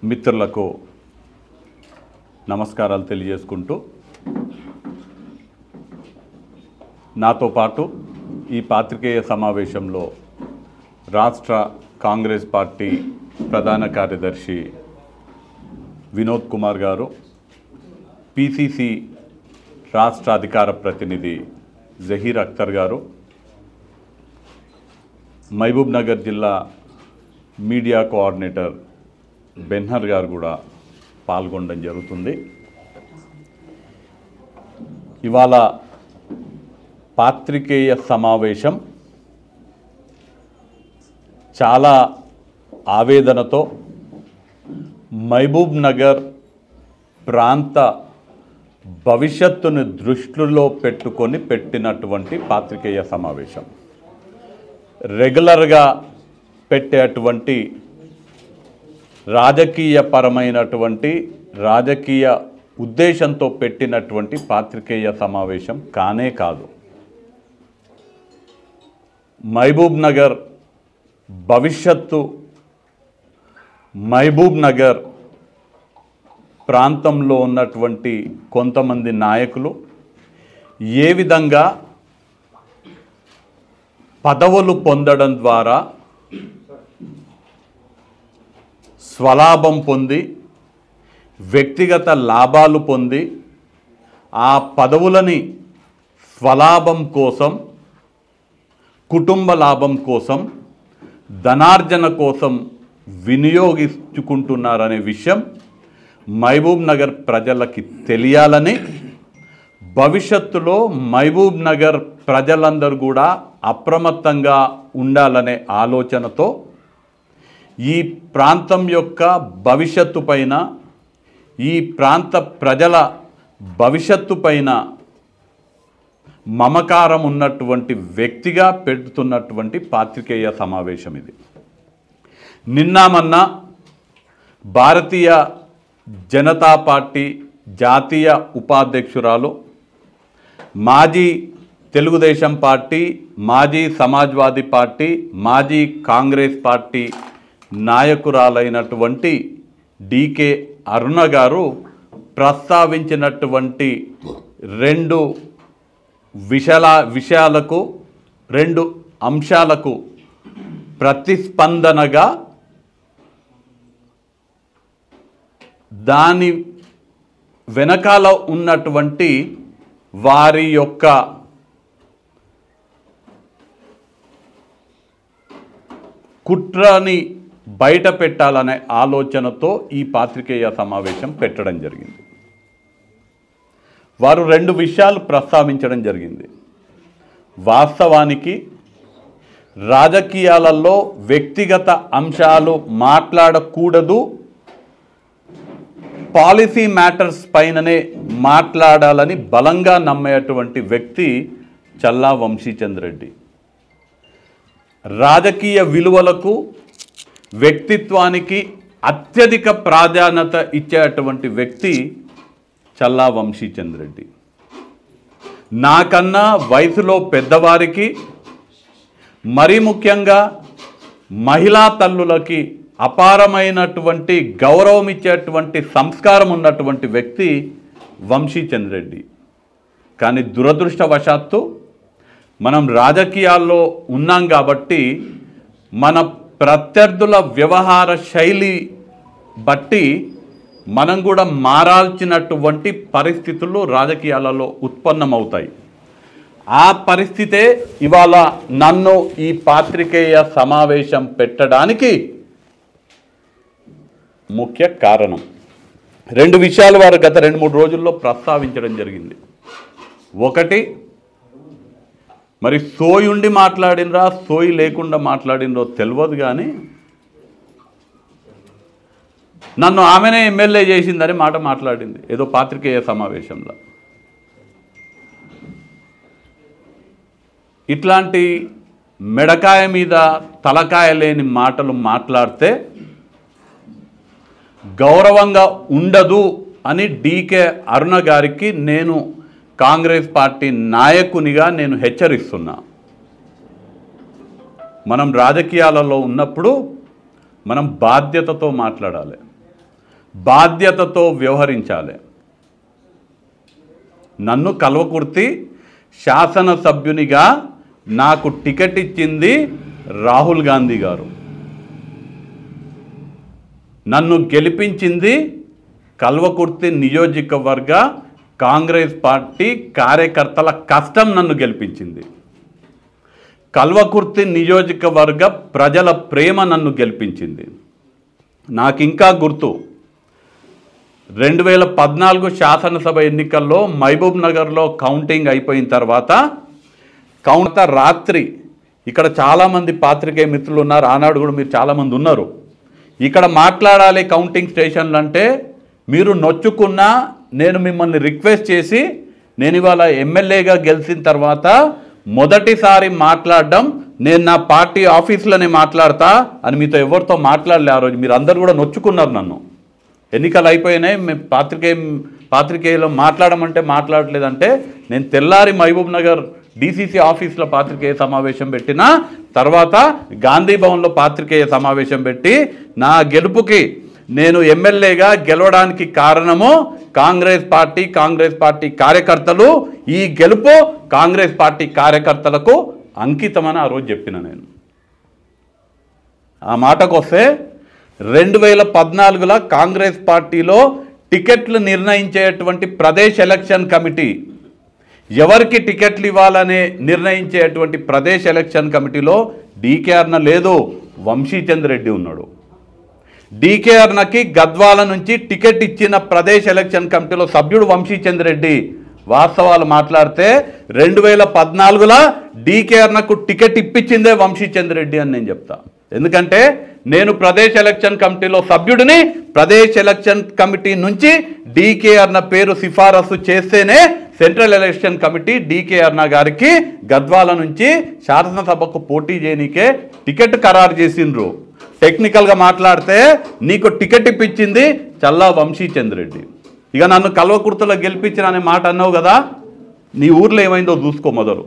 మిత్రులకు నమస్కారాలు తెలియజేసుకుంటూ నాతో పాటు ఈ పాత్రికేయ సమావేశంలో రాష్ట్ర కాంగ్రెస్ పార్టీ ప్రధాన కార్యదర్శి వినోద్ కుమార్ గారు, పిసిసి రాష్ట్ర అధికార ప్రతినిధి జహీర్ అఖ్తర్ గారు, మహబూబ్ నగర్ జిల్లా మీడియా కోఆర్డినేటర్ బెన్హర్ గారు కూడా పాల్గొనడం జరుగుతుంది. ఇవాళ పాత్రికేయ సమావేశం చాలా ఆవేదనతో మహబూబ్ నగర్ ప్రాంత భవిష్యత్తును దృష్టిలో పెట్టుకొని పెట్టినటువంటి పాత్రికేయ సమావేశం. రెగ్యులర్గా పెట్టేటువంటి రాజకీయపరమైనటువంటి రాజకీయ ఉద్దేశంతో పెట్టినటువంటి పాత్రికేయ సమావేశం కానే కాదు. మహబూబ్ నగర్ భవిష్యత్తు, మహబూబ్ నగర్ ప్రాంతంలో ఉన్నటువంటి కొంతమంది నాయకులు ఏ విధంగా పదవులు పొందడం ద్వారా స్వలాభం పొంది, వ్యక్తిగత లాభాలు పొంది, ఆ పదవులని స్వలాభం కోసం, కుటుంబ లాభం కోసం, ధనార్జన కోసం వినియోగించుకుంటున్నారనే విషయం మహబూబ్ నగర్ ప్రజలకి తెలియాలని, భవిష్యత్తులో మహబూబ్ నగర్ ప్రజలందరూ కూడా అప్రమత్తంగా ఉండాలనే ఆలోచనతో ఈ ప్రాంతం యొక్క భవిష్యత్తు పైన, ఈ ప్రాంత ప్రజల భవిష్యత్తు పైన మమకారం ఉన్నటువంటి వ్యక్తిగా పెడుతున్నటువంటి పాత్రికేయ సమావేశం ఇది. నిన్న మొన్న భారతీయ జనతా పార్టీ జాతీయ ఉపాధ్యక్షురాలు, మాజీ తెలుగుదేశం పార్టీ, మాజీ సమాజ్వాదీ పార్టీ, మాజీ కాంగ్రెస్ పార్టీ నాయకురాలైనటువంటి డికే అరుణ గారు ప్రస్తావించినటువంటి రెండు అంశాలకు ప్రతిస్పందనగా దాని వెనకాల ఉన్నటువంటి వారి యొక్క కుట్రని బయట పెట్టాలనే ఆలోచనతో ఈ పాత్రికేయ సమావేశం పెట్టడం జరిగింది. వారు రెండు విషయాలు ప్రస్తావించడం జరిగింది. వాస్తవానికి రాజకీయాలలో వ్యక్తిగత అంశాలు మాట్లాడకూడదు, పాలసీ మ్యాటర్స్ పైననే మాట్లాడాలని బలంగా నమ్మేటువంటి వ్యక్తి చల్లా వంశీచంద్ర రెడ్డి. రాజకీయ విలువలకు, వ్యక్తిత్వానికి అత్యధిక ప్రాధాన్యత ఇచ్చేటువంటి వ్యక్తి చల్లా వంశీచంద్ర రెడ్డి. నాకన్నా వయసులో పెద్దవారికి, మరీ ముఖ్యంగా మహిళా తల్లులకి అపారమైనటువంటి గౌరవం ఇచ్చేటువంటి సంస్కారం ఉన్నటువంటి వ్యక్తి వంశీచంద్ర రెడ్డి. కానీ దురదృష్టవశాత్తు మనం రాజకీయాల్లో ఉన్నాం కాబట్టి మన ప్రత్యర్థుల వ్యవహార శైలి బట్టి మనం కూడా మారాల్సినటువంటి పరిస్థితులు రాజకీయాలలో ఉత్పన్నమవుతాయి. ఆ పరిస్థితే ఇవాళ నన్ను ఈ పాత్రికేయ సమావేశం పెట్టడానికి ముఖ్య కారణం. రెండు విషయాలు వారు గత 2-3 రోజుల్లో ప్రస్తావించడం జరిగింది. ఒకటి, మరి సోయి ఉండి మాట్లాడినరా సోయి లేకుండా మాట్లాడినరో తెలియదు, కానీ నన్ను ఆమెనే ఎమ్మెల్యే చేసిందని మాట మాట్లాడింది ఏదో పాత్రికేయ సమావేశంలో. ఇట్లాంటి మెడకాయ మీద తలకాయ లేని మాటలు మాట్లాడితే గౌరవంగా ఉండదు అని డికే అరుణ గారికి నేను కాంగ్రెస్ పార్టీ నాయకునిగా నేను హెచ్చరిస్తున్నా. మనం రాజకీయాలలో ఉన్నప్పుడు మనం బాధ్యతతో మాట్లాడాలి. బాధ్యతతో వ్యవహరించాలి. నన్ను కల్వకుర్తి శాసనసభ్యునిగా నాకు టికెట్ ఇచ్చింది రాహుల్ గాంధీ గారు. నన్ను గెలిపించింది కల్వకుర్తి నియోజకవర్గ కాంగ్రెస్ పార్టీ కార్యకర్తల కష్టం నన్ను గెలిపించింది. కల్వకుర్తి నియోజకవర్గ ప్రజల ప్రేమ నన్ను గెలిపించింది. నాకు ఇంకా గుర్తు 2014 శాసనసభ ఎన్నికల్లో మహబూబ్ నగర్లో కౌంటింగ్ అయిపోయిన తర్వాత రాత్రి ఇక్కడ చాలామంది పాత్రికేయ మిత్రులు ఉన్నారు, ఆనాడు కూడా మీరు చాలామంది ఉన్నారు. ఇక్కడ మాట్లాడాలి కౌంటింగ్ స్టేషన్లు అంటే మీరు నొచ్చుకున్నా నేను మిమ్మల్ని రిక్వెస్ట్ చేసి నేను ఇవాళ ఎమ్మెల్యేగా గెలిచిన తర్వాత మొదటిసారి మాట్లాడడం నేను నా పార్టీ ఆఫీసులోనే మాట్లాడతా అని మీతో ఎవరితో మాట్లాడలే. ఆ రోజు మీరు అందరు కూడా నొచ్చుకున్నారు నన్ను. ఎన్నికలు అయిపోయినాయి, మేము పాత్రికేయులు మాట్లాడమంటే మాట్లాడలేదంటే నేను తెల్లారి మహబూబ్ నగర్ డీసీసీ ఆఫీస్లో పాత్రికేయ సమావేశం పెట్టిన తర్వాత గాంధీ భవన్లో పాత్రికేయ సమావేశం పెట్టి నా గెలుపుకి నేను ఎమ్మెల్యేగా గెలవడానికి కారణము కాంగ్రెస్ పార్టీ కార్యకర్తలు, ఈ గెలుపు కాంగ్రెస్ పార్టీ కార్యకర్తలకు అంకితమని ఆ రోజు చెప్పిన నేను. ఆ మాటకొస్తే 2014లో కాంగ్రెస్ పార్టీలో టికెట్లు నిర్ణయించేటువంటి ప్రదేశ్ ఎలక్షన్ కమిటీ, ఎవరికి టికెట్లు ఇవ్వాలనే నిర్ణయించేటువంటి ప్రదేశ్ ఎలక్షన్ కమిటీలో డీకే అర్ణ లేదు, వంశీచంద్ర రెడ్డి ఉన్నాడు. డీకే అర్ణకి గద్వాల నుంచి టికెట్ ఇచ్చిన ప్రదేశ్ ఎలక్షన్ కమిటీలో సభ్యుడు వంశీచంద్ర రెడ్డి. వాస్తవాలు మాట్లాడితే 2014లో డీకే అర్ణకు టికెట్ ఇప్పించిందే వంశీచంద్ర రెడ్డి అని నేను చెప్తా. ఎందుకంటే నేను ప్రదేశ్ ఎలక్షన్ కమిటీలో సభ్యుడిని, ప్రదేశ్ ఎలక్షన్ కమిటీ నుంచి డీకే అర్ణ పేరు సిఫారసు చేస్తేనే సెంట్రల్ ఎలక్షన్ కమిటీ డీకే అర్ణ గారికి గద్వాల నుంచి శాసనసభకు పోటీ చేయనీకే టికెట్ ఖరారు చేసిండ్రు. టెక్నికల్గా మాట్లాడితే నీకు టికెట్ ఇప్పించింది చల్లా వంశీచంద్ర రెడ్డి. ఇక నన్ను కల్వకుర్తిలో గెలిపించిన అనే మాట అన్నావు కదా, నీ ఊర్లో ఏమైందో చూసుకో. మొదలు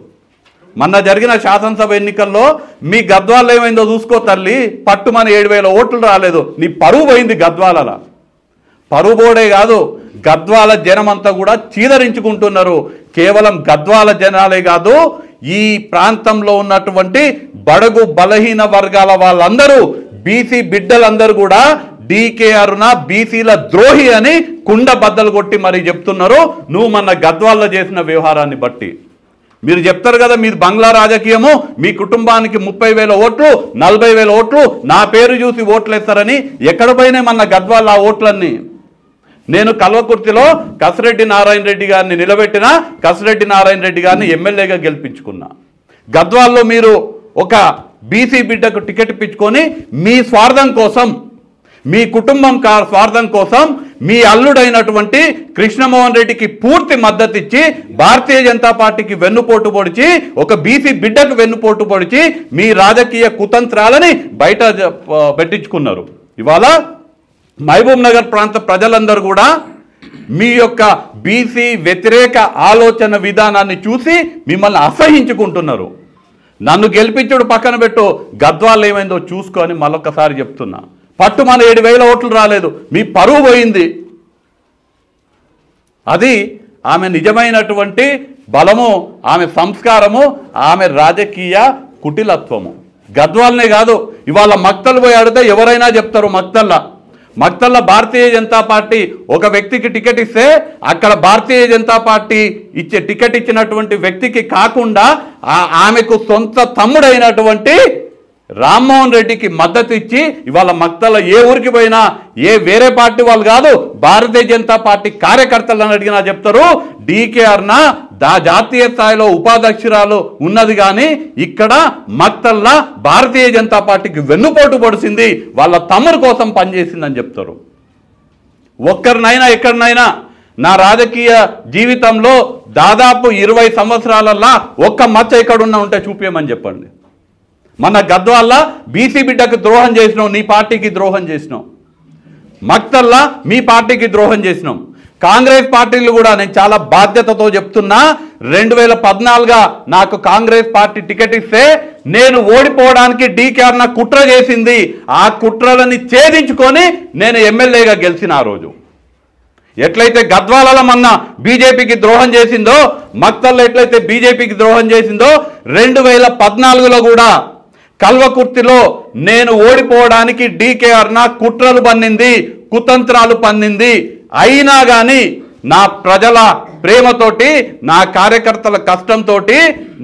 మొన్న జరిగిన శాసనసభ ఎన్నికల్లో మీ గద్వాల్లో ఏమైందో చూసుకో తల్లి. పట్టుమని 7,000 ఓట్లు రాలేదు, నీ పరువు పోయింది గద్వాలలో. పరువు పోడే కాదు, గద్వాల జనం అంతా కూడా చీదరించుకుంటున్నారు. కేవలం గద్వాల జనాలే కాదు, ఈ ప్రాంతంలో ఉన్నటువంటి బడుగు బలహీన వర్గాల వాళ్ళందరూ, బీసీ బిడ్డలందరూ కూడా డీకే అరుణ బీసీల ద్రోహి అని కుండ బద్దలు కొట్టి మరీ చెప్తున్నారు. నువ్వు మన గద్వాల్లో చేసిన వ్యవహారాన్ని బట్టి మీరు చెప్తారు కదా, మీది బంగ్లా రాజకీయము, మీ కుటుంబానికి 30,000 ఓట్లు 40,000 ఓట్లు నా పేరు చూసి ఓట్లు వేస్తారని. ఎక్కడ పోయినాయి మన గద్వాల ఆ ఓట్లన్నీ? నేను కల్వకుర్తిలో కసిరెడ్డి నారాయణ రెడ్డి గారిని నిలబెట్టిన, కసిరెడ్డి నారాయణ రెడ్డి గారిని ఎమ్మెల్యేగా గెలిపించుకున్నా. గద్వాల్లో మీరు ఒక బీసీ బిడ్డకు టికెట్ ఇప్పించుకొని మీ స్వార్థం కోసం, మీ కుటుంబం స్వార్థం కోసం మీ అల్లుడైనటువంటి కృష్ణమోహన్ రెడ్డికి పూర్తి మద్దతు ఇచ్చి భారతీయ జనతా పార్టీకి వెన్నుపోటు పొడిచి, ఒక బీసీ బిడ్డకు వెన్నుపోటు పొడిచి మీ రాజకీయ కుతంత్రాలని బయట పెట్టించుకున్నారు. ఇవాళ మహబూబ్ నగర్ ప్రాంత ప్రజలందరూ కూడా మీ యొక్క బీసీ వ్యతిరేక ఆలోచన విధానాన్ని చూసి మిమ్మల్ని అసహించుకుంటున్నారు. నన్ను గెలిపించుడు పక్కన పెట్టు, గద్వాల్లో ఏమైందో చూసుకొని మరొకసారి చెప్తున్నా. పట్టుమని 7,000 ఓట్లు రాలేదు, మీ పరువు పోయింది. అది ఆమె నిజమైనటువంటి బలము, ఆమె సంస్కారము, ఆమె రాజకీయ కుటిలత్వము. గద్వాలనే కాదు, ఇవాళ మక్తల్ పోయి అడిగితే ఎవరైనా చెప్తారు. మక్తల్లో భారతీయ జనతా పార్టీ ఒక వ్యక్తికి టికెట్ ఇస్తే అక్కడ భారతీయ జనతా పార్టీ టికెట్ ఇచ్చినటువంటి వ్యక్తికి కాకుండా ఆమెకు సొంత తమ్ముడైనటువంటి రామ్మోహన్ రెడ్డికి మద్దతు ఇచ్చి ఇవాళ మక్తల్లో ఏ ఊరికి పోయినా ఏ వేరే పార్టీ వాళ్ళు కాదు, భారతీయ జనతా పార్టీ కార్యకర్తలను అడిగినా చెప్తారు డీకే అర్ణ జాతీయ స్థాయిలో ఉపాధ్యక్షురాలు ఉన్నది, కానీ ఇక్కడ మక్తల్లా భారతీయ జనతా పార్టీకి వెన్నుపోటు పొడిచింది, వాళ్ళ తమ్ముడు కోసం పనిచేసిందని చెప్తారు. ఒక్కరినైనా ఎక్కడినైనా నా రాజకీయ జీవితంలో దాదాపు 20 సంవత్సరాలల్లా ఒక్క మచ్చ ఎక్కడున్నా ఉంటే చూపించమని చెప్పండి. మన గద్వాల్లో బీసీ బిడ్డకు ద్రోహం చేసినాం, నీ పార్టీకి ద్రోహం చేసినాం. మక్తల్లా మీ పార్టీకి ద్రోహం చేసినాం. కాంగ్రెస్ పార్టీలు కూడా నేను చాలా బాధ్యతతో చెప్తున్నా 2014 నాకు కాంగ్రెస్ పార్టీ టికెట్ ఇస్తే నేను ఓడిపోవడానికి డీకే అరుణ కుట్ర చేసింది. ఆ కుట్రలని ఛేదించుకొని నేను ఎమ్మెల్యేగా గెలిచిన ఆ రోజు. ఎట్లయితే గద్వాలలో మొన్న బీజేపీకి ద్రోహం చేసిందో, మక్తల్లో ఎట్లయితే బీజేపీకి ద్రోహం చేసిందో 2014లో కూడా కల్వకుర్తిలో నేను ఓడిపోవడానికి డీకే అరుణ కుట్రలు పన్నింది, కుతంత్రాలు పన్నింది. అయినా కానీ నా ప్రజల ప్రేమతోటి, నా కార్యకర్తల కష్టంతో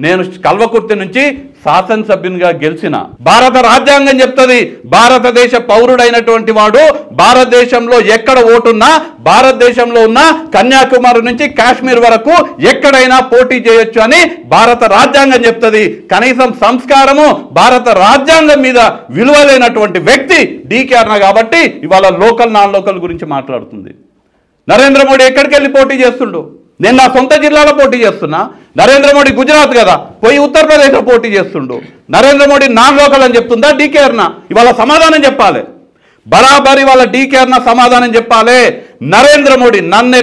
నేను కల్వకుర్తి నుంచి శాసనసభ్యునిగా గెలిచిన. భారత రాజ్యాంగం చెప్తుంది, భారతదేశ పౌరుడైనటువంటి వాడు భారతదేశంలో ఎక్కడ ఓటున్నా, భారతదేశంలో ఉన్న కన్యాకుమారి నుంచి కాశ్మీర్ వరకు ఎక్కడైనా పోటీ చేయొచ్చు అని భారత రాజ్యాంగం చెప్తుంది. కనీసం సంస్కారము, భారత రాజ్యాంగం మీద విలువలేనటువంటి వ్యక్తి డీకే అరుణ కాబట్టి ఇవాళ లోకల్ నాన్ లోకల్ గురించి మాట్లాడుతుంది. నరేంద్ర మోడీ ఎక్కడికి వెళ్ళి పోటీ చేస్తుండు? నేను నా సొంత జిల్లాలో పోటీ చేస్తున్నా. నరేంద్ర మోడీ గుజరాత్ కదా, పోయి ఉత్తరప్రదేశ్లో పోటీ చేస్తుండు. నరేంద్ర మోడీ నాన్ లోకల్ అని చెప్తుందా డీకే అరుణ? ఇవాళ సమాధానం చెప్పాలి, బరాబరి వాళ్ళ డీకే అరుణ సమాధానం చెప్పాలి. నరేంద్ర మోడీ నన్ను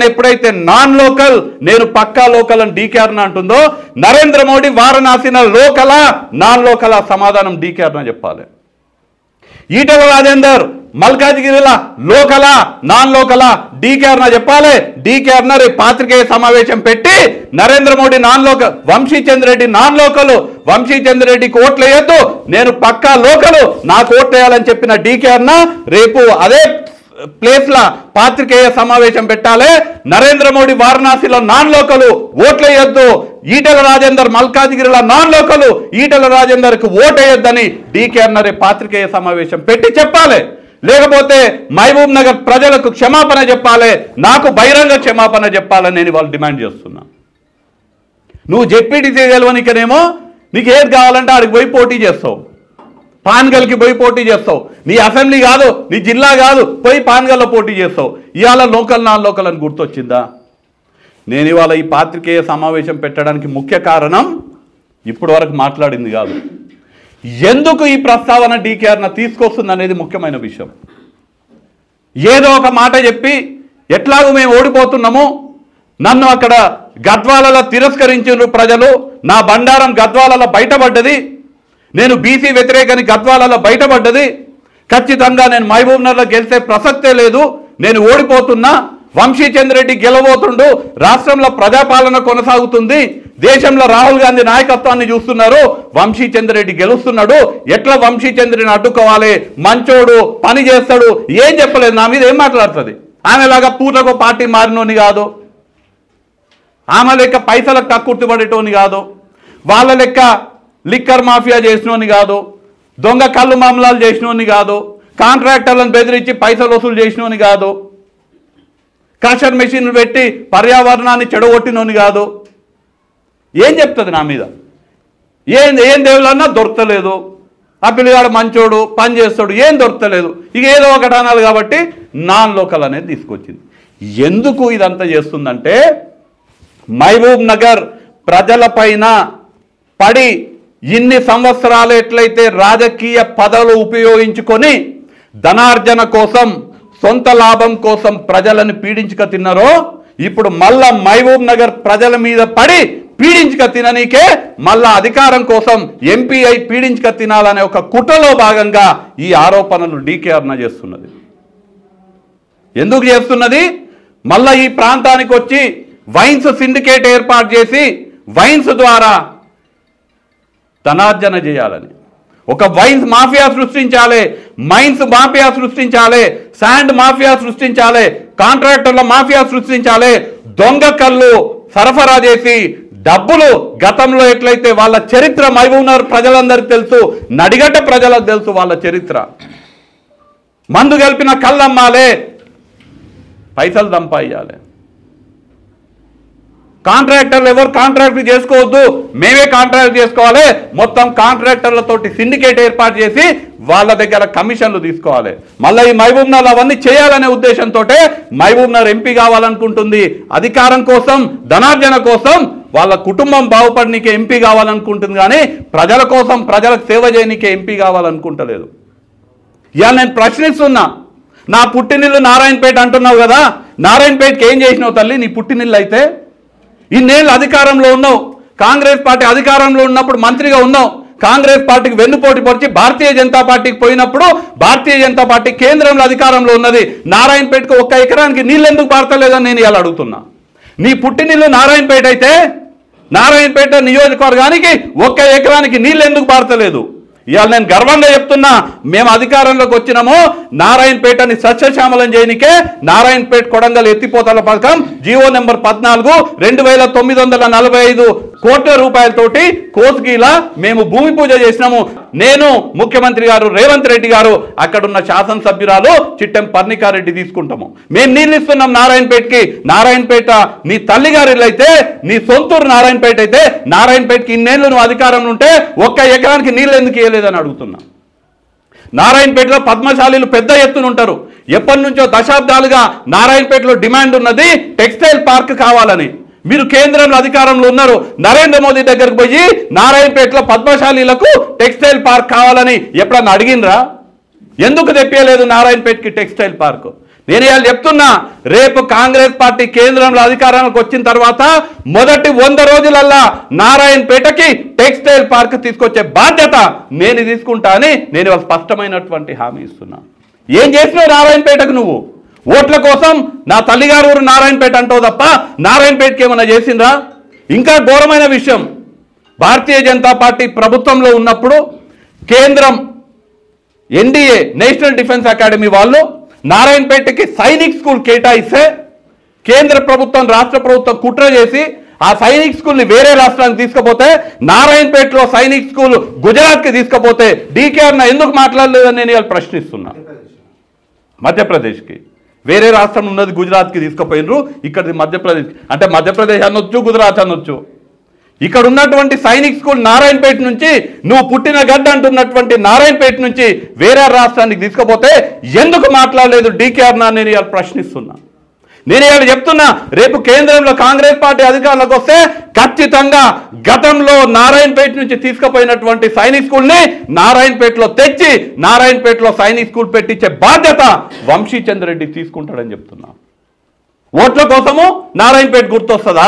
ఎప్పుడైతే నాన్ లోకల్, నేను పక్కా లోకల్ అని డీకే అరుణ అంటుందో, నరేంద్ర మోడీ వారణాసిలో లోకలా నాన్ లోకలా సమాధానం డీకే అరుణ చెప్పాలి. ఈటెల రాజేందర్ మల్కాజిగిరిల లోకలా నాన్ లోకలా డీకే అరుణ చెప్పాలి. డీకే అరుణ రేపు పాత్రికేయ సమావేశం పెట్టి Narendra Modi non local, Vamshi Chand Reddy non local, వంశీచంద్రెడ్డికి ఓట్లు వేయొద్దు, నేను పక్కా లోకలు, నాకు ఓట్లు వేయాలని చెప్పిన డీకే అరుణ రేపు అదే ప్లేస్లా పాత్రికేయ సమావేశం పెట్టాలి. నరేంద్ర మోడీ వారణాసిలో నాన్ లోకలు, ఓట్లు వేయొద్దు. ఈటెల రాజేందర్ మల్కాజిగిరిలో నాన్ లోకలు, ఈటెల రాజేందర్కి ఓటు వేయొద్దని డీకే అరుణ రేపు పాత్రికేయ సమావేశం పెట్టి చెప్పాలి. లేకపోతే మహబూబ్ నగర్ ప్రజలకు క్షమాపణ చెప్పాలి, నాకు బహిరంగ క్షమాపణ చెప్పాలని నేను వాళ్ళు డిమాండ్ చేస్తున్నా. నువ్వు జెడ్పీటీసీ గెలవనికనేమో నీకు ఏది కావాలంటే ఆడికి పోయి పోటీ చేస్తావు, పాన్గల్కి పోయి పోటీ చేస్తావు. నీ అసెంబ్లీ కాదు, నీ జిల్లా కాదు, పోయి పాన్గల్లో పోటీ చేస్తావు. ఇవాళ లోకల్ నాన్ లోకల్ అని గుర్తొచ్చిందా? నేను ఇవాళ ఈ పాత్రికేయ సమావేశం పెట్టడానికి ముఖ్య కారణం ఇప్పటి వరకు మాట్లాడింది కాదు, ఎందుకు ఈ ప్రస్తావన డీకే అరుణ తీసుకొస్తుంది అనేది ముఖ్యమైన విషయం. ఏదో ఒక మాట చెప్పి ఎట్లాగూ మేము ఓడిపోతున్నాము, నన్ను అక్కడ గద్వాలలో తిరస్కరించిన ప్రజలు, నా బండారం గద్వాలలో బయటపడ్డది, నేను బీసీ వ్యతిరేకని గద్వాలలో బయటపడ్డది, ఖచ్చితంగా నేను మహబూబ్ నగర్లో గెలిచే ప్రసక్తే లేదు, నేను ఓడిపోతున్నా, వంశీచంద్రెడ్డి గెలవబోతుండు, రాష్ట్రంలో ప్రజాపాలన కొనసాగుతుంది, దేశంలో రాహుల్ గాంధీ నాయకత్వాన్ని చూస్తున్నారు, వంశీచంద్రెడ్డి గెలుస్తున్నాడు, ఎట్లా వంశీచంద్రుడిని అడ్డుకోవాలి, మంచోడు, పని చేస్తాడు, ఏం చెప్పలేదు. నా మీద ఏం మాట్లాడుతుంది? ఆమెలాగా పూటకు పార్టీ మారినోని కాదు, ఆమె లెక్క పైసలకు కక్కుర్తిపడేటోని కాదు, వాళ్ళ లెక్క లిక్కర్ మాఫియా చేసినోని కాదు, దొంగ కళ్ళు మామలాలు చేసినోని కాదు, కాంట్రాక్టర్లను బెదిరించి పైసలు వసూలు చేసినోని కాదు, క్రషర్ మెషిన్లు పెట్టి పర్యావరణాన్ని చెడగొట్టినోని కాదు. ఏం చెప్తుంది నా మీద? ఏం దేవులన్నా దొరకలేదు, ఆ పిల్లగాడు మంచోడు, పని చేస్తాడు, ఏం దొరకలేదు, ఇక ఏదో ఒకటి అనాలి కాబట్టి నాన్ లోకల్ అనేది తీసుకొచ్చింది. ఎందుకు ఇదంతా చేస్తుందంటే మహబూబ్ నగర్ ప్రజలపైన పడి ఇన్ని సంవత్సరాలు ఎట్లయితే రాజకీయ పదవులు ఉపయోగించుకొని ధనార్జన కోసం, సొంత లాభం కోసం ప్రజలను పీడించుక తిన్నారో, ఇప్పుడు మళ్ళా మహబూబ్ నగర్ ప్రజల మీద పడి పీడించుక తిననీకే మళ్ళా అధికారం కోసం ఎంపీ అయి పీడించుక తినాలనే ఒక కుట్రలో భాగంగా ఈ ఆరోపణలు డీకే అరుణ చేస్తున్నది. ఎందుకు చేస్తున్నది? మళ్ళా ఈ ప్రాంతానికి వచ్చి వైన్స్ సిండికేట్ ఏర్పాటు చేసి వైన్స్ ద్వారా ధనార్జన చేయాలని, ఒక వైన్స్ మాఫియా సృష్టించాలి, మైన్స్ మాఫియా సృష్టించాలి, శాండ్ మాఫియా సృష్టించాలి, కాంట్రాక్టర్ల మాఫియా సృష్టించాలి, దొంగ కళ్ళు సరఫరా చేసి డబ్బులు, గతంలో ఎట్లయితే వాళ్ళ చరిత్ర మహబూబ్ నగర్ ప్రజలందరికీ తెలుసు, నడిగడ్డ ప్రజలకు తెలుసు వాళ్ళ చరిత్ర. మందు కలిపిన కళ్ళు అమ్మాలి, పైసలు సంపాదించాలి. కాంట్రాక్టర్లు ఎవరు కాంట్రాక్ట్ చేసుకోవద్దు, మేమే కాంట్రాక్ట్ చేసుకోవాలి, మొత్తం కాంట్రాక్టర్లతోటి సిండికేట్ ఏర్పాటు చేసి వాళ్ళ దగ్గర కమిషన్లు తీసుకోవాలి. మళ్ళీ ఈ మహబూబ్ నగర్ అవన్నీ చేయాలనే ఉద్దేశంతో మహబూబ్ నగర్ ఎంపీ కావాలనుకుంటుంది. అధికారం కోసం, ధనార్జన కోసం, వాళ్ళ కుటుంబం బాగుపడనీకే ఎంపీ కావాలనుకుంటుంది, కానీ ప్రజల కోసం, ప్రజలకు సేవ చేయనీకే ఎంపీ కావాలనుకుంటలేదు. ఇవాళ నేను ప్రశ్నిస్తున్నా, నా పుట్టినిల్లు నారాయణపేట అంటున్నావు కదా, నారాయణపేటకి ఏం చేసినావు తల్లి? నీ పుట్టినిల్లు అయితే ఇన్నేళ్ళు అధికారంలో ఉన్నావు, కాంగ్రెస్ పార్టీ అధికారంలో ఉన్నప్పుడు మంత్రిగా ఉన్నావు, కాంగ్రెస్ పార్టీకి వెన్నుపోటు పొడిచి భారతీయ జనతా పార్టీకి పోయినప్పుడు భారతీయ జనతా పార్టీ కేంద్రంలో అధికారంలో ఉన్నది. నారాయణపేటకు 1 ఎకరానికి నీళ్ళు ఎందుకు పారతలేదని నేను ఇలా అడుగుతున్నా. నీ పుట్టినిల్లు నారాయణపేట అయితే నారాయణపేట నియోజకవర్గానికి 1 ఎకరానికి నీళ్ళు ఎందుకు పారతలేదు? ఇవాళ నేను గర్వంగా చెప్తున్నా, మేము అధికారంలోకి వచ్చినామో నారాయణపేటని సస్యశ్యామలం చేయనికే నారాయణపేట కొడంగల్ ఎత్తిపోతల పథకం జీవో నెంబర్ 14 2945 కోట్ల రూపాయలతోటి కోస్గిలా మేము భూమి పూజ చేసినాము. నేను, ముఖ్యమంత్రి గారు రేవంత్ రెడ్డి గారు, అక్కడున్న శాసనసభ్యురాలు చిట్టెం పర్ణికారెడ్డి తీసుకుంటాము. మేము నీళ్ళు ఇస్తున్నాం నారాయణపేటకి. నారాయణపేట నీ తల్లిగారిలో అయితే, నీ సొంతూరు నారాయణపేట అయితే, నారాయణపేటకి ఇన్నేళ్ళు నువ్వు అధికారంలో ఉంటే 1 ఎకరానికి నీళ్ళు ఎందుకు ఇవ్వలేదని అడుగుతున్నా. నారాయణపేటలో పద్మశాలీలు పెద్ద ఎత్తున ఉంటారు. ఎప్పటి నుంచో దశాబ్దాలుగా నారాయణపేటలో డిమాండ్ ఉన్నది టెక్స్టైల్ పార్క్ కావాలని. మీరు కేంద్రంలో అధికారంలో ఉన్నారు, నరేంద్ర మోదీ దగ్గరకు పోయి నారాయణపేటలో పద్మశాలీలకు టెక్స్టైల్ పార్క్ కావాలని ఎప్పుడన్నా అడిగినరా? ఎందుకు తెప్పలేదు నారాయణపేటకి టెక్స్టైల్ పార్క్? నేను ఇవాళ చెప్తున్నా, రేపు కాంగ్రెస్ పార్టీ కేంద్రంలో అధికారానికి వచ్చిన తర్వాత మొదటి 100 రోజులల్లా నారాయణపేటకి టెక్స్టైల్ పార్క్ తీసుకొచ్చే బాధ్యత నేను తీసుకుంటా అని నేను ఇవాళ స్పష్టమైనటువంటి హామీ ఇస్తున్నా. ఏం చేసినావు నారాయణపేటకు? నువ్వు ఓట్ల కోసం నా తల్లిగారు ఊరు నారాయణపేట అంటావు తప్ప నారాయణపేటకి ఏమన్నా చేసిండ్రా? ఇంకా ఘోరమైన విషయం, భారతీయ జనతా పార్టీ ప్రభుత్వంలో ఉన్నప్పుడు కేంద్రం ఎన్డీఏ నేషనల్ డిఫెన్స్ అకాడమీ వాళ్ళు నారాయణపేటకి సైనిక్ స్కూల్ కేటాయిస్తే కేంద్ర ప్రభుత్వం రాష్ట్ర ప్రభుత్వం కుట్ర చేసి ఆ సైనిక్ స్కూల్ని వేరే రాష్ట్రానికి తీసుకుపోతే, నారాయణపేటలో సైనిక్ స్కూల్ గుజరాత్కి తీసుకుపోతే డీకేఆర్న ఎందుకు మాట్లాడలేదని నేను ఇవాళ ప్రశ్నిస్తున్నా. మధ్యప్రదేశ్కి వేరే రాష్ట్రం ఉన్నది గుజరాత్కి తీసుకుపోయినరు, ఇక్కడిది మధ్యప్రదేశ్. అంటే మధ్యప్రదేశ్ అనొచ్చు, గుజరాత్ అనొచ్చు. ఇక్కడ ఉన్నటువంటి సైనిక్ స్కూల్ నారాయణపేట నుంచి, నువ్వు పుట్టిన గడ్డ అంటున్నటువంటి నారాయణపేట నుంచి వేరే రాష్ట్రానికి తీసుకుపోతే ఎందుకు మాట్లాడలేదు డీకేఆర్ నా? నేను ఇవాళ ప్రశ్నిస్తున్నా. నేను ఇవాళ చెప్తున్నా, రేపు కేంద్రంలో కాంగ్రెస్ పార్టీ అధికారంలోకి వస్తే ఖచ్చితంగా గతంలో నారాయణపేట నుంచి తీసుకుపోయినటువంటి సైనిక్ స్కూల్ని నారాయణపేటలో తెచ్చి నారాయణపేటలో సైనిక్ స్కూల్ పెట్టించే బాధ్యత వంశీచంద్ర రెడ్డి తీసుకుంటాడని చెప్తున్నా. ఓట్ల కోసము నారాయణపేట గుర్తొస్తుందా?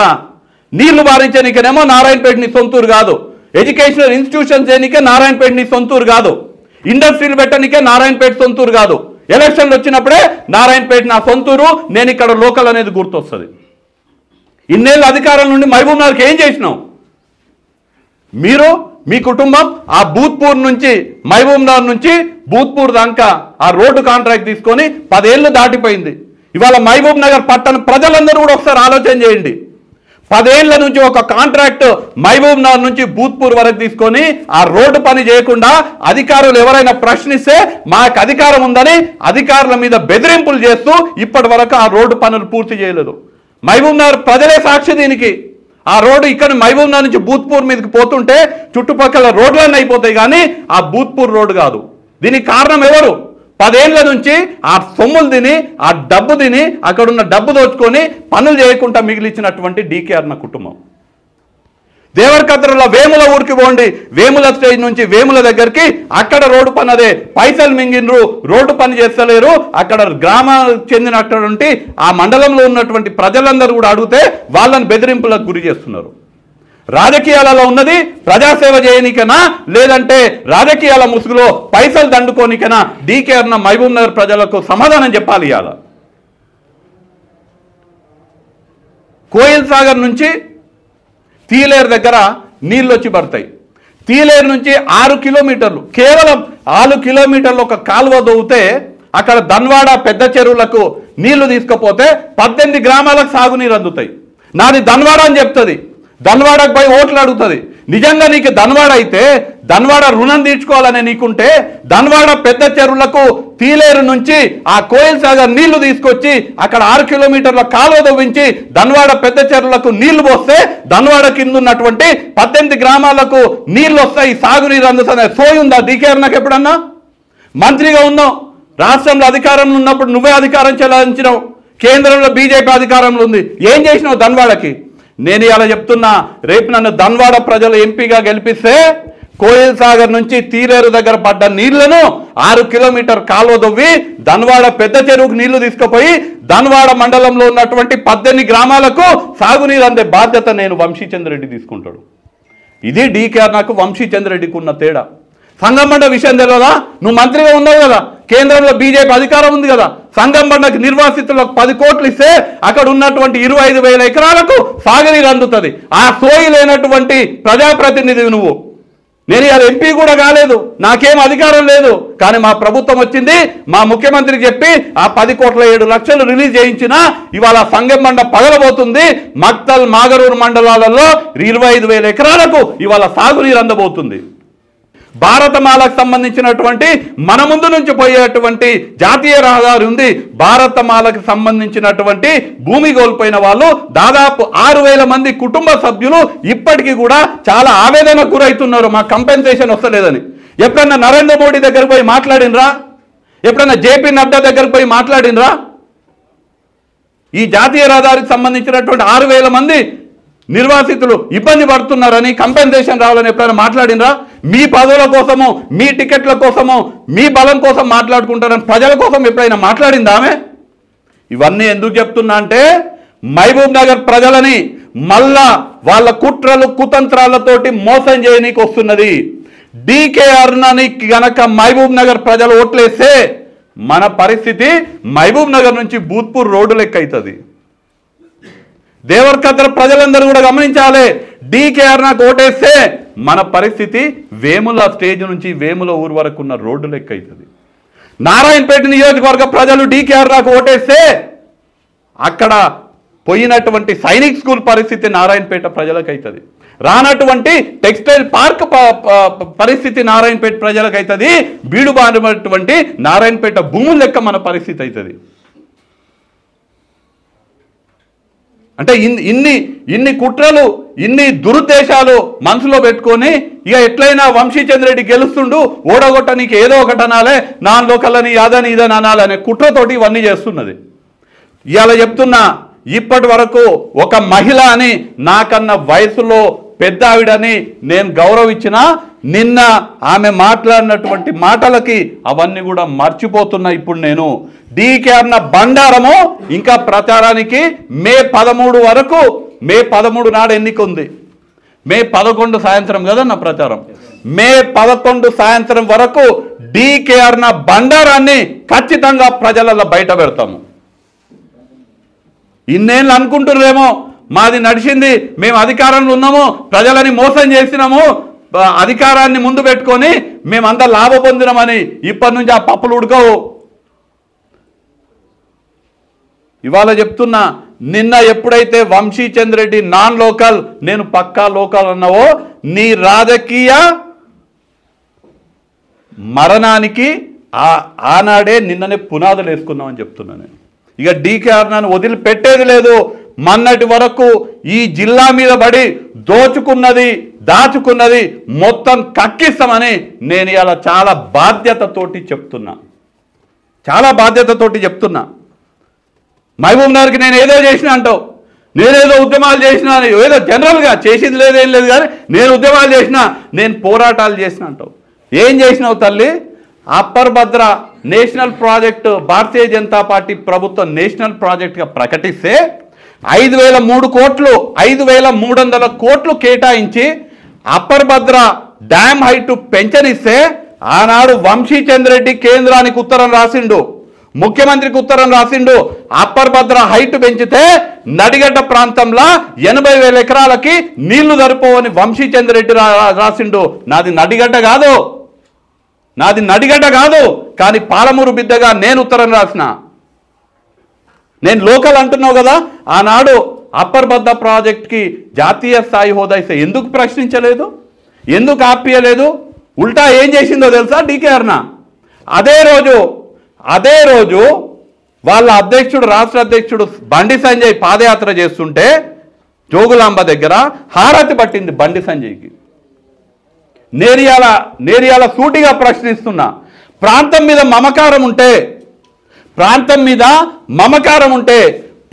నీళ్లు బారించడానికేనేమో నారాయణపేట నీ సొంతూరు కాదు, ఎడ్యుకేషనల్ ఇన్స్టిట్యూషన్స్ చేయనికే నారాయణపేట నీ సొంతూరు కాదు, ఇండస్ట్రీలు పెట్టడానికే నారాయణపేట సొంతూరు కాదు. ఎలక్షన్లు వచ్చినప్పుడే నారాయణపేట నా సొంతూరు, నేను ఇక్కడ లోకల్ అనేది గుర్తొస్తుంది. ఇన్నేళ్ళ అధికారం నుండి మహబూబ్ నగర్కి ఏం చేసినావు? మీరు, మీ కుటుంబం ఆ భూత్పూర్ నుంచి, మహబూబ్ నగర్ నుంచి భూత్పూర్ దాకా ఆ రోడ్డు కాంట్రాక్ట్ తీసుకొని 10 ఏళ్ళు దాటిపోయింది. ఇవాళ మహబూబ్ నగర్ పట్టణ ప్రజలందరూ కూడా ఒకసారి ఆలోచన చేయండి. 10 ఏళ్ల నుంచి ఒక కాంట్రాక్ట్ మహబూబ్ నగర్ నుంచి భూత్పూర్ వరకు తీసుకొని ఆ రోడ్డు పని చేయకుండా అధికారులు ఎవరైనా ప్రశ్నిస్తే మాకు అధికారం ఉందని అధికారుల మీద బెదిరింపులు చేస్తూ ఇప్పటి వరకు ఆ రోడ్డు పనులు పూర్తి చేయలేదు. మహబూబ్ నగర్ ప్రజలే సాక్షి దీనికి. ఆ రోడ్డు ఇక్కడ మహబూబ్ నగర్ నుంచి భూత్పూర్ మీదకి పోతుంటే చుట్టుపక్కల రోడ్లన్నీ అయిపోతాయి, కానీ ఆ భూత్పూర్ రోడ్డు కాదు. దీనికి కారణం ఎవరు? 10 ఏళ్ల నుంచి ఆ సొమ్ములు తిని, ఆ డబ్బు తిని, అక్కడున్న డబ్బు దోచుకొని పనులు చేయకుండా మిగిలిచ్చినటువంటి డీకేఆర్ నా కుటుంబం. దేవరకద్రలో వేముల ఊరికి పోండి, వేముల స్టేజ్ నుంచి వేముల దగ్గరికి అక్కడ రోడ్డు పని అదే పైసలు మింగినరు, రోడ్డు పని చేస్తలేరు. అక్కడ గ్రామాలకు చెందినటువంటి ఆ మండలంలో ఉన్నటువంటి ప్రజలందరూ కూడా అడిగితే వాళ్ళని బెదిరింపులకు గురి చేస్తున్నారు. రాజకీయాలలో ఉన్నది ప్రజాసేవ చేయనికనా, లేదంటే రాజకీయాల ముసుగులో పైసలు దండుకోనికనా? డీకేఆర్ నా మహబూబ్ నగర్ ప్రజలకు సమాధానం చెప్పాలి. ఇవాళ కోయిల్ సాగర్ నుంచి తీలేరు దగ్గర నీళ్ళు వచ్చి పడతాయి. తీలేరు నుంచి 6 కిలోమీటర్లు, కేవలం 6 కిలోమీటర్లు ఒక కాలువ దవ్వుతే అక్కడ దన్వాడ పెద్ద చెరువులకు నీళ్లు తీసుకపోతే 18 గ్రామాలకు సాగునీరు అందుతాయి. నాది దన్వాడ అని చెప్తుంది, దన్వాడకు పోయి ఓట్లు అడుగుతుంది. నిజంగా నీకు దన్వాడ అయితే దన్వాడ రుణం తీర్చుకోవాలని నీకుంటే దన్వాడ పెద్ద చెరువులకు తీలేరు నుంచి ఆ కోయిల్ సాగర్ నీళ్లు తీసుకొచ్చి అక్కడ 6 కిలోమీటర్ల కాలువ దవ్వించి దన్వాడ పెద్ద చెరువులకు నీళ్లు పోస్తే దన్వాడ కింద ఉన్నటువంటి 18 గ్రామాలకు నీళ్లు వస్తాయి, సాగునీరు అందుతుంది. సోయి ఉందా డీకేఆర్ నాకు? ఎప్పుడన్నా మంత్రిగా ఉన్నావు, రాష్ట్రంలో అధికారంలో ఉన్నప్పుడు నువ్వే అధికారం చెలాయించినావు, కేంద్రంలో బీజేపీ అధికారంలో ఉంది. ఏం చేసినావు దన్వాడకి? నేను ఇలా చెప్తున్నా, రేపు నన్ను దన్వాడ ప్రజలు ఎంపీగా గెలిపిస్తే కోయిల్ సాగర్ నుంచి తీరేరు దగ్గర పడ్డ నీళ్లను 6 కిలోమీటర్ కాలువ దవ్వి దన్వాడ పెద్ద చెరువుకు నీళ్లు తీసుకుపోయి ధన్వాడ మండలంలో ఉన్నటువంటి 18 గ్రామాలకు సాగునీరు అందే బాధ్యత నేను వంశీచంద్ర రెడ్డి తీసుకుంటాడు. ఇది డీకేఆర్ నాకు వంశీచంద్ర రెడ్డికి ఉన్న తేడా. సంగంబండ విషయం తెలియదా? నువ్వు మంత్రిగా ఉన్నావు కదా, కేంద్రంలో బీజేపీ అధికారం ఉంది కదా, సంగంబండకు నిర్వాసితులకు 10 కోట్లు ఇస్తే అక్కడ ఉన్నటువంటి 25,000 ఎకరాలకు సాగునీరు అందుతుంది. ఆ సోయి లేనటువంటి ప్రజాప్రతినిధివి నువ్వు. నేను ఇలా ఎంపీ కూడా కాలేదు, నాకేం అధికారం లేదు, కానీ మా ప్రభుత్వం వచ్చింది, మా ముఖ్యమంత్రికి చెప్పి ఆ 10,07,00,000 రిలీజ్ చేయించినా ఇవాళ సంగంబండ పగలబోతుంది. మక్తల్ మాగరూరు మండలాలలో 25,000 ఎకరాలకు ఇవాళ సాగునీరు అందబోతుంది. భారతమాలకు సంబంధించినటువంటి మన ముందు నుంచి పోయేటువంటి జాతీయ రహదారి ఉంది. భారతమాలకు సంబంధించినటువంటి భూమి కోల్పోయిన వాళ్ళు దాదాపు 6,000 మంది కుటుంబ సభ్యులు ఇప్పటికీ కూడా చాలా ఆవేదనకు గురవుతున్నారు. మా కంపెన్సేషన్ వస్తలేదని. ఎప్పుడన్నా నరేంద్ర మోడీ దగ్గరకు పోయి మాట్లాడినరా? ఎప్పుడన్నా జేపీ నడ్డా దగ్గరకు పోయి మాట్లాడినరా? ఈ జాతీయ రహదారికి సంబంధించినటువంటి 6,000 మంది నిర్వాసితులు ఇబ్బంది పడుతున్నారని, కంపెన్సేషన్ రావాలని ఎప్పుడైనా మాట్లాడినరా? మీ పదవుల కోసము, మీ టికెట్ల కోసము, మీ బలం కోసం మాట్లాడుకుంటారని ప్రజల కోసం ఎప్పుడైనా మాట్లాడిందా ఆమె? ఇవన్నీ ఎందుకు చెప్తున్నా అంటే మహబూబ్ నగర్ ప్రజలని మళ్ళా వాళ్ళ కుట్రలు కుతంత్రాలతోటి మోసం చేయనీకి వస్తున్నది. డీకేఆర్ని గనక మహబూబ్ నగర్ ప్రజలు ఓట్లేస్తే మన పరిస్థితి మహబూబ్ నగర్ నుంచి బూత్పూర్ రోడ్డు లెక్క అవుతుంది. దేవరకద్ర ప్రజలందరూ కూడా గమనించాలి. డీకేఆర్ నాకు ఓటేస్తే మన పరిస్థితి వేముల స్టేజ్ నుంచి వేముల ఊరు వరకు ఉన్న రోడ్డు లెక్క అవుతుంది. నారాయణపేట నియోజకవర్గ ప్రజలు డీకేఆర్ నాకు ఓటేస్తే అక్కడ పోయినటువంటి సైనిక్ స్కూల్ పరిస్థితి నారాయణపేట ప్రజలకు అవుతుంది. రానటువంటి టెక్స్టైల్ పార్క్ పరిస్థితి నారాయణపేట ప్రజలకు అవుతుంది. బీడు బారినటువంటి నారాయణపేట భూముల లెక్క మన పరిస్థితి అవుతుంది. అంటే ఇన్ని కుట్రలు, ఇన్ని దురుద్దేశాలు మనసులో పెట్టుకొని ఇక ఎట్లయినా వంశీచంద్ర రెడ్డి గెలుస్తుండు, ఓడగొట్ట నీకు ఏదో ఒకటి అనాలే, నాన్ లోకల్ని అదని ఇదని అనాలనే కుట్రతోటి ఇవన్నీ చేస్తున్నది. ఇవాళ చెప్తున్నా, ఇప్పటి వరకు ఒక మహిళ అని, నాకన్నా వయసులో పెద్ద ఆవిడని నేను గౌరవించినా నిన్న ఆమె మాట్లాడినటువంటి మాటలకి అవన్నీ కూడా మర్చిపోతున్నా. ఇప్పుడు నేను డీకేఆర్ బండారము ఇంకా ప్రచారానికి మే 13 వరకు, మే 13 నాడు ఎన్నిక ఉంది. మే 11 సాయంత్రం కదన్న ప్రచారం. మే 11 సాయంత్రం వరకు డీకేఆర్ బండారాన్ని ఖచ్చితంగా ప్రజలలో బయట పెడతాము. ఇన్నేళ్ళు అనుకుంటున్నారేమో మాది నడిచింది, మేము అధికారంలో ఉన్నాము, ప్రజలని మోసం చేసినాము, అధికారాన్ని ముందు పెట్టుకొని మేమంతా లాభ పొందినామని. ఇప్పటి నుంచి ఆ పప్పులు ఉడకవు. ఇవాళ చెప్తున్నా, నిన్న ఎప్పుడైతే వంశీచంద్ర రెడ్డి నాన్ లోకల్, నేను పక్కా లోకల్ అన్నావో, నీ రాజకీయ మరణానికి ఆనాడే నిన్ననే పునాదులు వేసుకున్నామని చెప్తున్నా నేను. ఇక డీకేఆర్ నన్ను వదిలిపెట్టేది లేదు. మొన్నటి వరకు ఈ జిల్లా మీద పడి దోచుకున్నది, దాచుకున్నది మొత్తం కక్కిస్తామని నేను ఇలా చాలా బాధ్యతతోటి చెప్తున్నా. మహబూబ్ నగర్కి నేను ఏదో చేసినా అంటావు, నేనేదో ఉద్యమాలు చేసినా అని, ఏదో జనరల్గా చేసింది లేదేం లేదు కానీ నేను ఉద్యమాలు చేసినా, నేను పోరాటాలు చేసినా అంటావు. ఏం చేసినావు తల్లి? అప్పర్ భద్ర national project Bharatiya Janata party ప్రభుత్వం నేషనల్ ప్రాజెక్టుగా ప్రకటిస్తే 5,003 కోట్లు, 5,300 కోట్లు కేటాయించి అప్పర్ భద్ర డ్యామ్ హైట్ పెంచనిస్తే ఆనాడు వంశీచంద్ర రెడ్డి కేంద్రానికి ఉత్తరం రాసిండు, ముఖ్యమంత్రికి ఉత్తరం రాసిండు. అప్పర్ భద్ర హైట్ పెంచితే నడిగడ్డ ప్రాంతంలో 80,000 ఎకరాలకి నీళ్లు సరిపోవని వంశీచంద్ర రెడ్డి రాసిండు. నాది నడిగడ్డ కాదు, కానీ పాలమూరు బిడ్డగా నేను ఉత్తరం రాసిన. నేను లోకల్ అంటున్నావు కదా, ఆనాడు అప్పర్ భద్ర ప్రాజెక్ట్కి జాతీయ స్థాయి హోదా ఇస్తే ఎందుకు ప్రశ్నించలేదు, ఎందుకు ఆపియలేదు? ఉల్టా ఏం చేసిందో తెలుసా డీకేఆర్న? అదే రోజు వాళ్ళ అధ్యక్షుడు, రాష్ట్ర అధ్యక్షుడు బండి సంజయ్ పాదయాత్ర చేస్తుంటే జోగులాంబ దగ్గర హారతి పట్టింది బండి సంజయ్కి. నేరియాల సూటిగా ప్రశ్నిస్తున్నా, ప్రాంతం మీద మమకారం ఉంటే,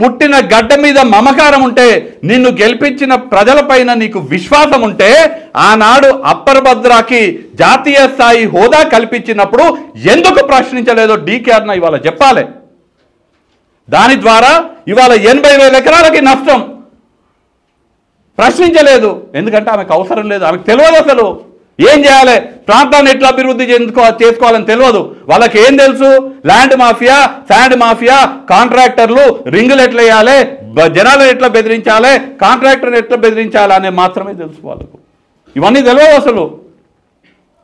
పుట్టిన గడ్డ మీద మమకారం ఉంటే, నిన్ను గెలిపించిన ప్రజలపైన నీకు విశ్వాసం ఉంటే, ఆనాడు అప్పర్ భద్రాకి జాతీయ స్థాయి హోదా కల్పించినప్పుడు ఎందుకు ప్రశ్నించలేదో డీకేఆర్న ఇవాళ చెప్పాలి. దాని ద్వారా ఇవాళ 80,000 ఎకరాలకి నష్టం. ప్రశ్నించలేదు, ఎందుకంటే ఆమెకు అవసరం లేదు, ఆమెకు తెలియదు అసలు ఏం చేయాలి, ప్రాంతాన్ని ఎట్లా అభివృద్ధి చేసుకోవాలని తెలియదు. వాళ్ళకి ఏం తెలుసు, ల్యాండ్ మాఫియా, శాండ్ మాఫియా, కాంట్రాక్టర్లు, రింగులు ఎట్లా వేయాలి, జనాలను ఎట్లా బెదిరించాలి, కాంట్రాక్టర్ని ఎట్లా బెదిరించాలి అనే మాత్రమే తెలుసు వాళ్ళకు. ఇవన్నీ తెలియదు అసలు.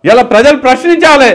ఇలా ప్రజలు ప్రశ్నించాలి.